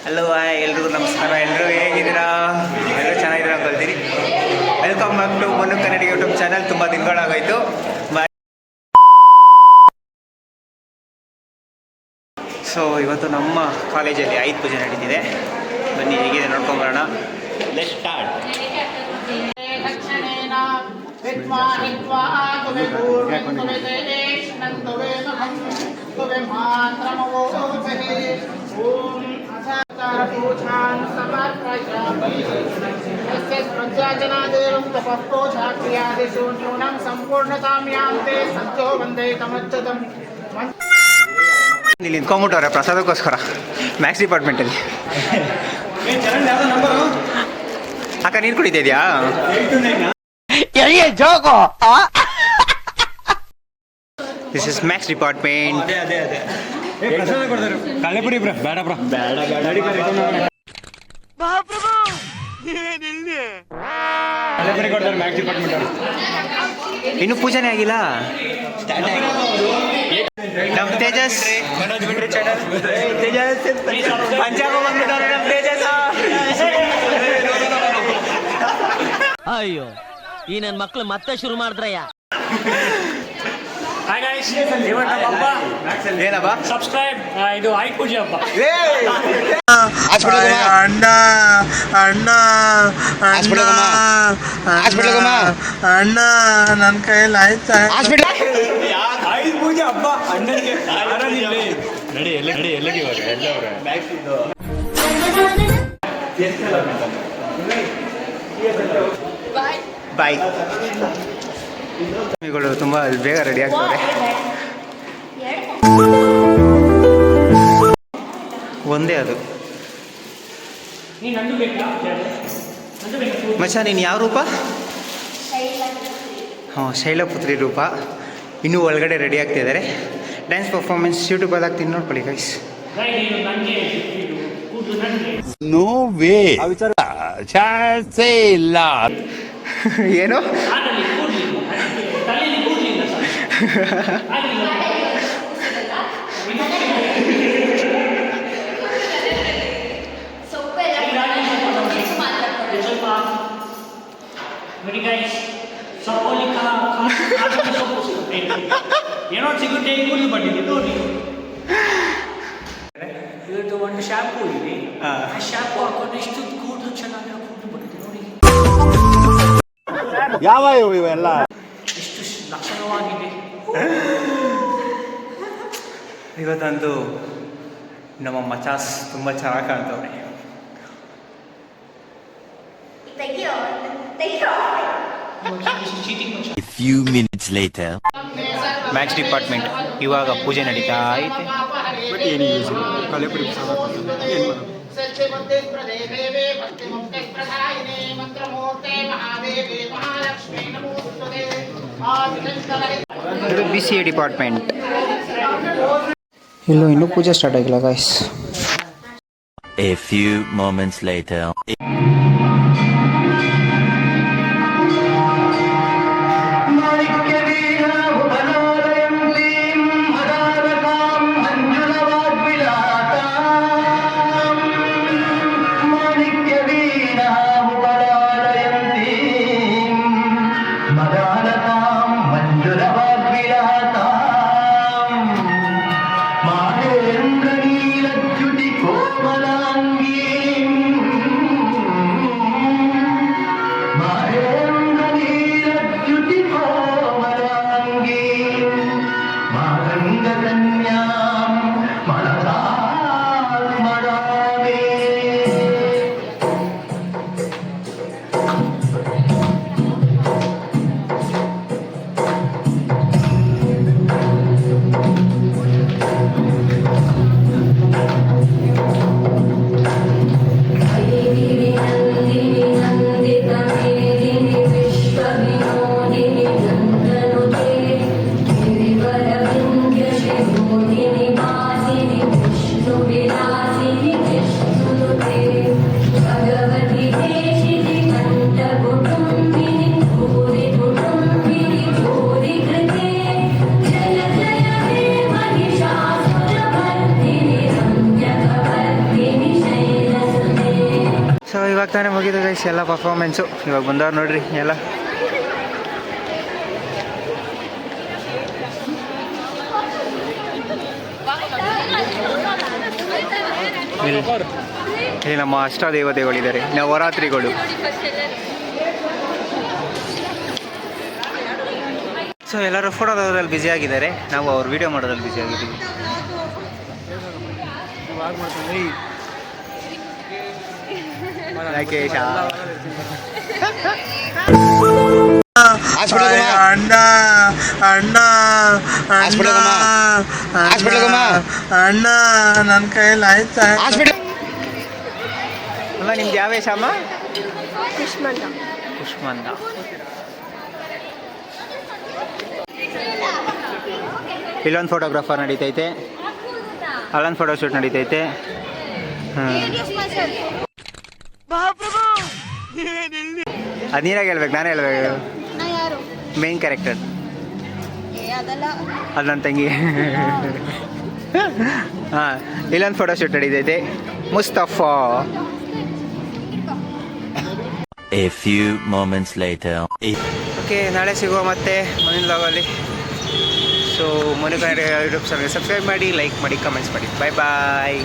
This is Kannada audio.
ಹಲೋ ಹಾಯ್ ಎಲ್ರಿಗೂ ನಮಸ್ಕಾರ. ಎಲ್ಲರೂ ಹೇಗಿದ್ದೀರಾ? ಎಲ್ಲರೂ ಚೆನ್ನಾಗಿದ್ದೀರಾ ಅಂದ್ಕೊಳ್ತೀನಿ. Welcome back to Manu Kannada YouTube channel. ತುಂಬ ದಿನಗಳಾಗೋಯ್ತು. ಸೊ ಇವತ್ತು ನಮ್ಮ ಕಾಲೇಜಲ್ಲಿ ಆಯುಧ ಪೂಜೆ ನಡೀತಿದೆ. ಬನ್ನಿ ಹೇಗಿದೆ ನೋಡ್ಕೊಂಬರೋಣ. Let's start. ಇಲ್ಲಿ ನಿಂತ್ಕೊಂಡ್ಬಿಟ್ಟವ್ರೆ ಪ್ರಸಾದಕ್ಕೋಸ್ಕರ ಮ್ಯಾಥ್ಸ್ ಡಿಪಾರ್ಟ್ಮೆಂಟಲ್ಲಿ. ಅಕ್ಕ ನೀರು ಕುಡಿತಿದ್ಯಾ? This is maths department. ಕಳ್ಳೆಪುರಿ ಬ್ರ ಬೇಡ ಬ್ರ ಬೇಡ ಕಳ್ಳೆಪುರಿ ಕೊಡ್ತಾರೆ ಮ್ಯಾಥ್ಸ್ ಡಿಪಾರ್ಟ್ಮೆಂಟ್ ಅವರು. ಇನ್ನೂ ಪೂಜೆನೇ ಆಗಿಲ್ಲ. ನಮ್ಮ ತೇಜಸ್ ಪಂಜಾಬ್ ಬಂದ್ಬಿಟ್ಟವ್ರೆ ನಮ್ಮ ತೇಜಸ್. ಅಯ್ಯೋ ಈ ನನ್ನ ಮಕ್ಳು ಮತ್ತೆ ಶುರು ಮಾಡಿದ್ರಯ್ಯ. ಏನಪ್ಪ ಸಬ್ಸ್ಕ್ರೈಬ್. ಇದು ಆಯುಧ ಪೂಜೆ ಹಬ್ಬ. ಅಣ್ಣ ಅಣ್ಣ ಅಣ್ಣ ನನ್ನ ಕೈಯಲ್ಲಿ ಆಯ್ತಾ? ಆಯುಧ ಪೂಜೆ ಹಬ್ಬ ಅಣ್ಣನಿಗೆ ನಡಿ ಎಲ್ಲಗೆ ಬಾಯ್. ಇವುಗಳು ತುಂಬ ಬೇಗ ರೆಡಿ ಆಗ್ತವ್ರೆ. ಒಂದೇ ಅದು. ಮಚ್ಚ ನೀನು ಯಾವ ರೂಪ? ಹಾಂ, ಶೈಲಪುತ್ರಿ ರೂಪ. ಇನ್ನೂ ಒಳಗಡೆ ರೆಡಿ ಆಗ್ತಿದ್ದಾರೆ. ಡ್ಯಾನ್ಸ್ ಪರ್ಫಾರ್ಮೆನ್ಸ್ ಯೂಟ್ಯೂಬಲ್ಲಿ ಹಾಕ್ತೀನಿ, ನೋಡ್ಕೊಳ್ಳಿ ಗೈಸ್. ನೋ ವೇ, ಚಾನ್ಸೇ ಇಲ್ಲ. ಏನು ಏನೋ ಸಿಗುತ್ತೆ ಕೂದಲು ಬಂದಿದೆ ನೋಡಿ. ಇವತ್ತು ಒಂದು ಶಾಂಪೂ ಇದೆ. ಆ ಶಾಂಪೂ ಹಾಕೊಂಡು ಎಷ್ಟು ಕೂದಲು ಚೆನ್ನಾಗಿ ಕೂದಲು ಬಂದಿದೆ ನೋಡಿ. ಯಾವ ಇವೆಲ್ಲ ಎಷ್ಟು ಲಕ್ಷಣವಾಗಿದೆ. ಇವತ್ತಂತೂ ನಮ್ಮ ಮಚಾಸ್ ತುಂಬ ಚೆನ್ನಾಗಿ ಕಾಣ್ತವ್ರೆ. A few minutes later. Maths department ಇವಾಗ ಪೂಜೆ ನಡೀತಾ ಐತೆ. ಬಟ್ ಏನು ಯೂಸ್ ಇಲ್ಲ, ಕಲೆಪುರಿ ಇದು ಬಿ ಸಿ ಎ ಡಿಪಾರ್ಟ್ಮೆಂಟ್. ಇನ್ನೂ ಪೂಜೆ ಸ್ಟಾರ್ಟ್ ಆಗಿಲ್ಲ guys. A few moments later. So ಇವಾಗ ತಾನೇ ಮುಗಿದು ಗೈಸ್ ಎಲ್ಲ ಪರ್ಫಾರ್ಮೆನ್ಸು. ಇವಾಗ ಬಂದವ್ರು ನೋಡ್ರಿ ಎಲ್ಲ. ಇಲ್ಲಿ ನಮ್ಮ ಅಷ್ಟದೇವತೆಗಳಿದ್ದಾರೆ, ನವರಾತ್ರಿಗಳು. ಸೊ ಎಲ್ಲರೂ ಫೋಟೋ ತೆಗೆದ್ರಲ್ಲಿ ಬ್ಯುಸಿ ಆಗಿದ್ದಾರೆ, ನಾವು ಅವ್ರ ವಿಡಿಯೋ ಮಾಡೋದ್ರಲ್ಲಿ ಬ್ಯುಸಿ ಆಗಿದ್ದೀವಿ. ರಾಕೇಶ ಅಣ್ಣ ಅಣ್ಣ ಅಣ್ಣ ನನ್ನ ಕೈಯಲ್ಲಿ ಆಯ್ತಾ? ಅಮ್ಮ ನಿಮ್ದು ಯಾವ ವೇಷ ಅಮ್ಮ? ಕುಷ್ಮಂದ. ಕುಷ್ಮಂದ. ಇಲ್ಲೊಂದು ಫೋಟೋಗ್ರಾಫರ್ ನಡೀತೈತೆ, ಅಲ್ಲೊಂದು ಫೋಟೋ ಶೂಟ್ ನಡೀತೈತೆ. ಅದು ನೀರಾಗ ಹೇಳ್ಬೇಕು, ನಾನೇ ಹೇಳ್ಬೇಕು. ಮೇನ್ ಕ್ಯಾರೆಕ್ಟರ್ ಅದು ನನ್ನ ತಂಗಿ. ಹಾಂ, ಇಲ್ಲೊಂದು ಫೋಟೋ ಶೂಟ್ ನಡೀತೈತೆ. Mustafa. A few moments later. Okay, ನಾಳೆ ಸಿಗುವ ಮತ್ತೆ ಮುಂದಿನ ಲಾಗಲ್ಲಿ. ಸೊ ಮನು ಕನ್ನಡ ಯೂಟ್ಯೂಬ್ ಚಾನಲ್ಗೆ ಸಬ್ಸ್ಕ್ರೈಬ್ ಮಾಡಿ, ಲೈಕ್ ಮಾಡಿ, ಕಮೆಂಟ್ಸ್ ಮಾಡಿ. ಬಾಯ್ ಬಾಯ್.